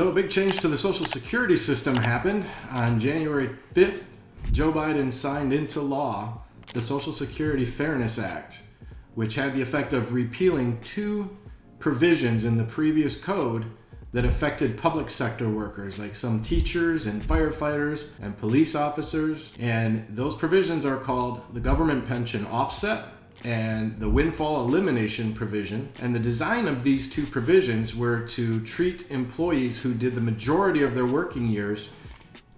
So a big change to the Social Security system happened on January 5th. Joe Biden signed into law the Social Security Fairness Act, which had the effect of repealing two provisions in the previous code that affected public sector workers, like some teachers and firefighters and police officers. And those provisions are called the government pension offset and the windfall elimination provision. And the design of these two provisions were to treat employees who did the majority of their working years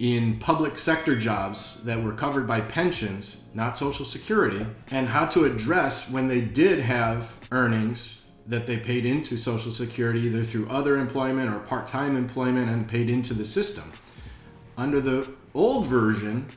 in public sector jobs that were covered by pensions, not Social Security, and how to address when they did have earnings that they paid into Social Security either through other employment or part-time employment and paid into the system. Under the old version,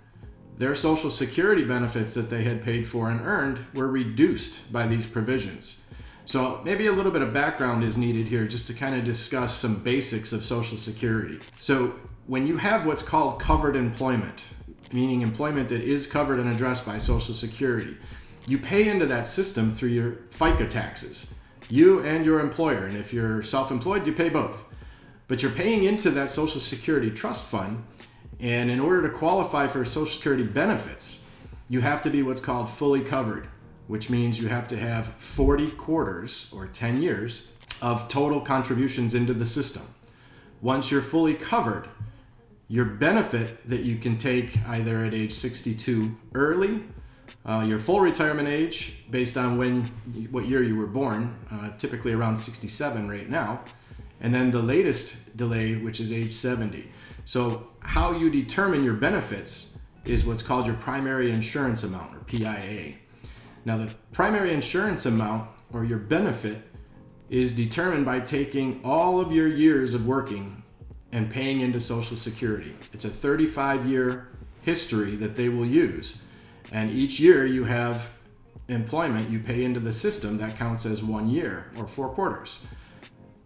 their Social Security benefits that they had paid for and earned were reduced by these provisions. So maybe a little bit of background is needed here just to kind of discuss some basics of Social Security. So when you have what's called covered employment, meaning employment that is covered and addressed by Social Security, you pay into that system through your FICA taxes, you and your employer. And if you're self-employed, you pay both. But you're paying into that Social Security trust fund. And in order to qualify for Social Security benefits, you have to be what's called fully covered, which means you have to have 40 quarters or 10 years of total contributions into the system. Once you're fully covered, your benefit that you can take either at age 62 early, your full retirement age based on what year you were born, typically around 67 right now, and then the latest delay, which is age 70. So how you determine your benefits is what's called your primary insurance amount, or PIA. Now the primary insurance amount, or your benefit, is determined by taking all of your years of working and paying into Social Security. It's a 35-year history that they will use. And each year you have employment, you pay into the system, that counts as 1 year or 4 quarters.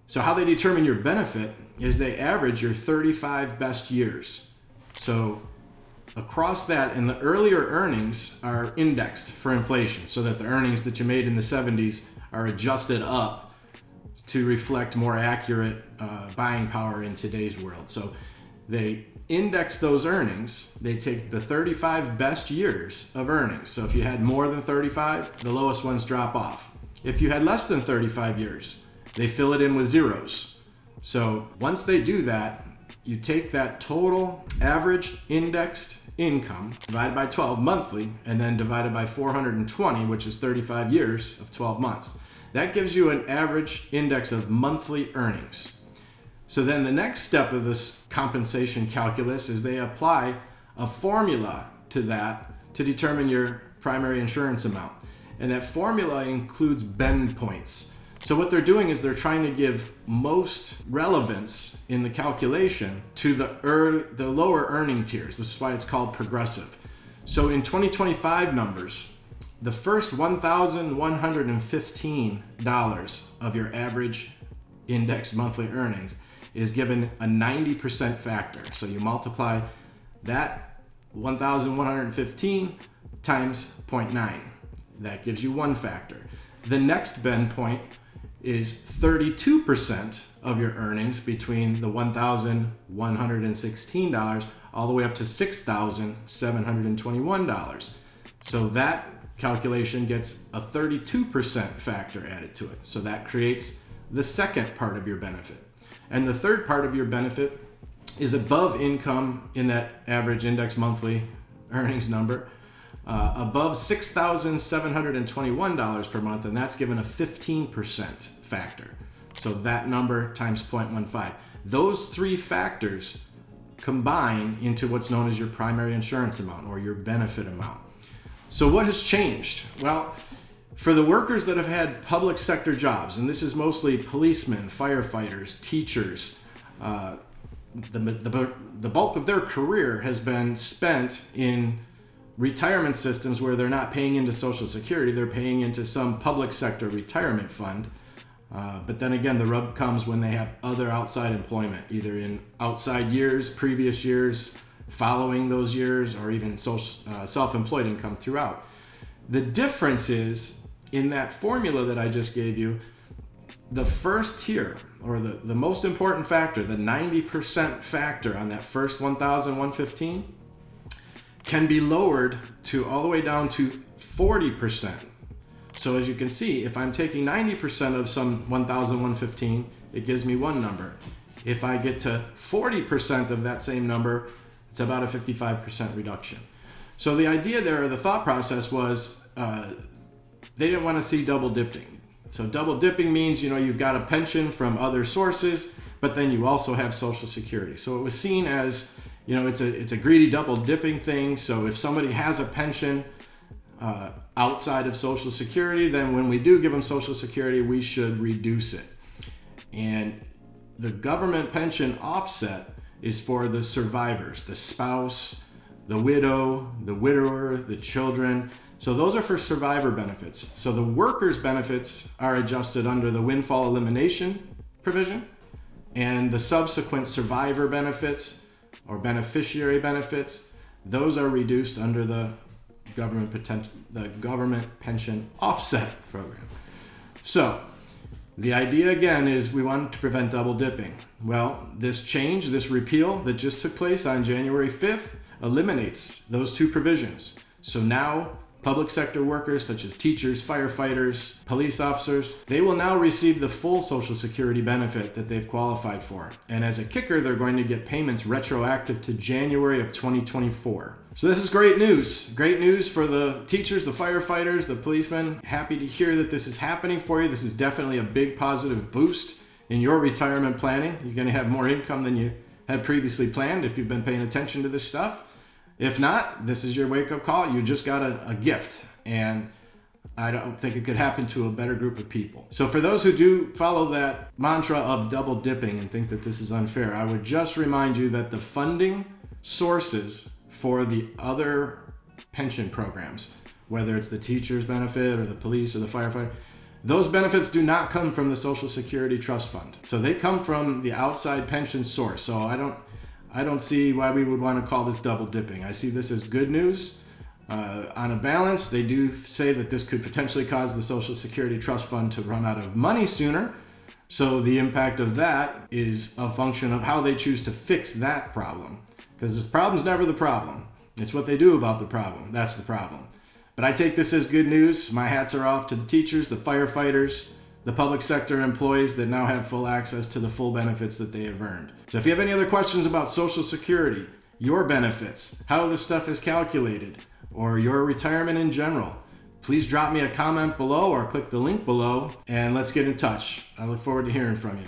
So how they determine your benefit is they average your 35 best years. So across that, and the earlier earnings are indexed for inflation so that the earnings that you made in the 70s are adjusted up to reflect more accurate buying power in today's world. So they index those earnings. They take the 35 best years of earnings. So if you had more than 35, the lowest ones drop off. If you had less than 35 years, they fill it in with zeros. So once they do that, you take that total average indexed income divided by 12 monthly, and then divided by 420, which is 35 years of 12 months. That gives you an average index of monthly earnings. So then the next step of this compensation calculus is they apply a formula to that to determine your primary insurance amount. And that formula includes bend points. So what they're doing is they're trying to give most relevance in the calculation to the lower earning tiers. This is why it's called progressive. So in 2025 numbers, the first $1,115 of your average indexed monthly earnings is given a 90% factor. So you multiply that 1,115 times 0.9. That gives you one factor. The next bend point is 32% of your earnings between the $1,116 all the way up to $6,721. So that calculation gets a 32% factor added to it. So that creates the second part of your benefit. And the third part of your benefit is above income in that average index monthly earnings number, above $6,721 per month, and that's given a 15% factor. So that number times 0.15. Those three factors combine into what's known as your primary insurance amount, or your benefit amount. So what has changed? Well, for the workers that have had public sector jobs, and this is mostly policemen, firefighters, teachers, the bulk of their career has been spent in retirement systems where they're not paying into Social Security, they're paying into some public sector retirement fund. But then again, the rub comes when they have other outside employment, either in outside years, previous years, following those years, or even self-employed income throughout. The difference is, in that formula that I just gave you, the first tier, or the most important factor, the 90% factor on that first 1,115, can be lowered to all the way down to 40%. So as you can see, if I'm taking 90% of some 1,115, it gives me one number. If I get to 40% of that same number, it's about a 55% reduction. So the idea there, the thought process was, they didn't want to see double dipping. So double dipping means, you've got a pension from other sources, but then you also have Social Security. So it was seen as, it's a greedy double dipping thing. So if somebody has a pension outside of Social Security, then when we do give them Social Security, we should reduce it. And the government pension offset is for the survivors, the spouse, the widow, the widower, the children. So those are for survivor benefits. So the workers' benefits are adjusted under the windfall elimination provision, and the subsequent survivor benefits or beneficiary benefits, those are reduced under the government pension offset program. So the idea again is we want to prevent double dipping. Well, this change, this repeal that just took place on January 5th eliminates those two provisions. So now public sector workers such as teachers, firefighters, police officers, they will now receive the full Social Security benefit that they've qualified for. And as a kicker, they're going to get payments retroactive to January of 2024. So this is great news. Great news for the teachers, the firefighters, the policemen. Happy to hear that this is happening for you. This is definitely a big positive boost in your retirement planning. You're going to have more income than you had previously planned if you've been paying attention to this stuff. If not, this is your wake-up call. You just got a gift, and I don't think it could happen to a better group of people. So for those who do follow that mantra of double dipping and think that this is unfair, I would just remind you that the funding sources for the other pension programs, whether it's the teacher's benefit or the police or the firefighter, those benefits do not come from the Social Security Trust Fund. So they come from the outside pension source. So I don't see why we would want to call this double dipping. I see this as good news. On a balance, they do say that this could potentially cause the Social Security Trust Fund to run out of money sooner. So the impact of that is a function of how they choose to fix that problem. Because this problem's never the problem. It's what they do about the problem. That's the problem. But I take this as good news. My hats are off to the teachers, the firefighters, the public sector employees that now have full access to the full benefits that they have earned. So if you have any other questions about Social Security, your benefits, how this stuff is calculated, or your retirement in general, please drop me a comment below or click the link below and let's get in touch. I look forward to hearing from you.